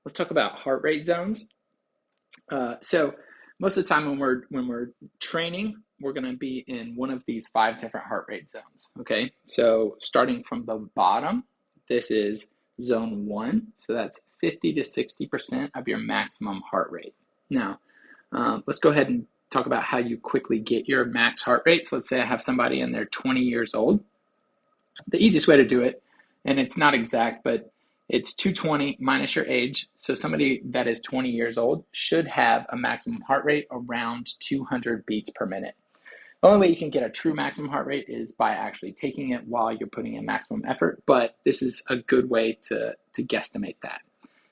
let's talk about heart rate zones. So most of the time when we're training, we're going to be in one of these five different heart rate zones. Okay, so starting from the bottom, this is zone one. So that's 50 to 60% of your maximum heart rate. Now, let's go ahead and talk about how you quickly get your max heart rate. So let's say I have somebody and they're 20 years old. The easiest way to do it, and it's not exact, but it's 220 minus your age. So somebody that is 20 years old should have a maximum heart rate around 200 beats per minute. The only way you can get a true maximum heart rate is by actually taking it while you're putting in maximum effort, but this is a good way to guesstimate that.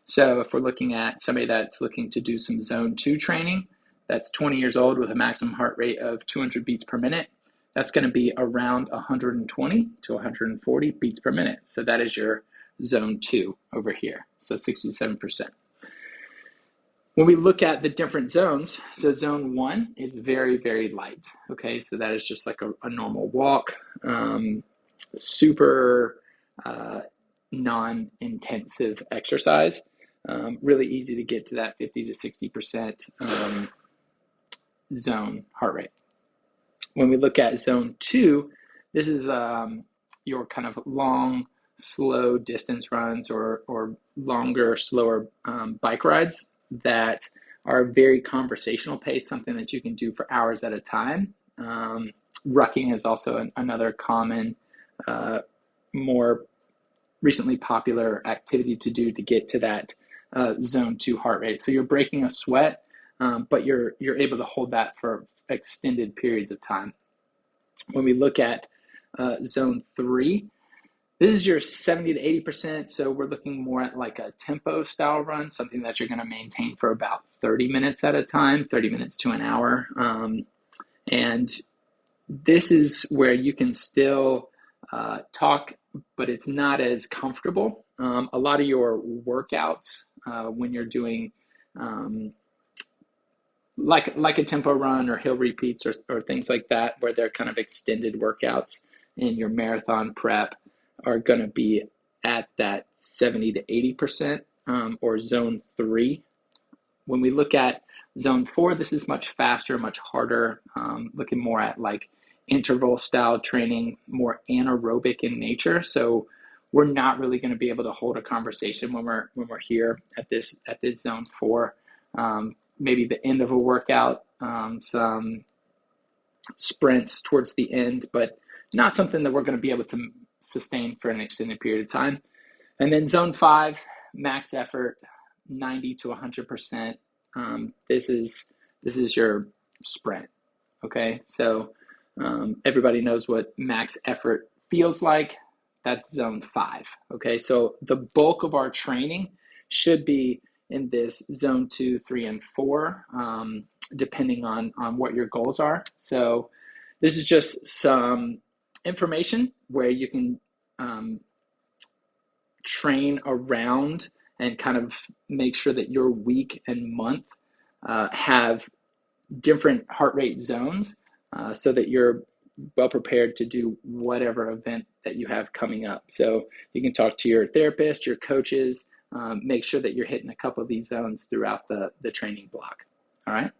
So if we're looking at somebody that's looking to do some zone 2 training, that's 20 years old with a maximum heart rate of 200 beats per minute, that's going to be around 120 to 140 beats per minute. So that is your zone 2 over here, so 67%. When we look at the different zones, so zone 1 is very, very light. Okay, so that is just like a normal walk, super non-intensive exercise. Really easy to get to that 50 to 60% zone heart rate. When we look at zone 2, this is your kind of long, slow distance runs or longer, slower bike rides that are very conversational pace, something that you can do for hours at a time. Rucking is also another common, more recently popular activity to do to get to that zone 2 heart rate. So you're breaking a sweat, but you're able to hold that for extended periods of time. When we look at zone 3, this is your 70 to 80%. So we're looking more at like a tempo style run, something that you're going to maintain for about 30 minutes at a time, 30 minutes to an hour. And this is where you can still talk, but it's not as comfortable. A lot of your workouts when you're doing like a tempo run or hill repeats or things like that, where they're kind of extended workouts in your marathon prep, are going to be at that 70 to 80% or zone 3. When we look at zone 4, this is much faster, much harder, looking more at like interval style training, more anaerobic in nature. So we're not really going to be able to hold a conversation when we're here at this zone 4. Maybe the end of a workout, some sprints towards the end, but not something that we're going to be able to sustain for an extended period of time. And then zone 5, max effort, 90 to 100%. This is your sprint. Okay, so everybody knows what max effort feels like. That's zone 5. Okay, so the bulk of our training should be in this zone 2, 3, and 4, depending on what your goals are. So this is just some information where you can train around and kind of make sure that your week and month have different heart rate zones so that you're well prepared to do whatever event that you have coming up. So you can talk to your therapist, your coaches, make sure that you're hitting a couple of these zones throughout the training block. All right.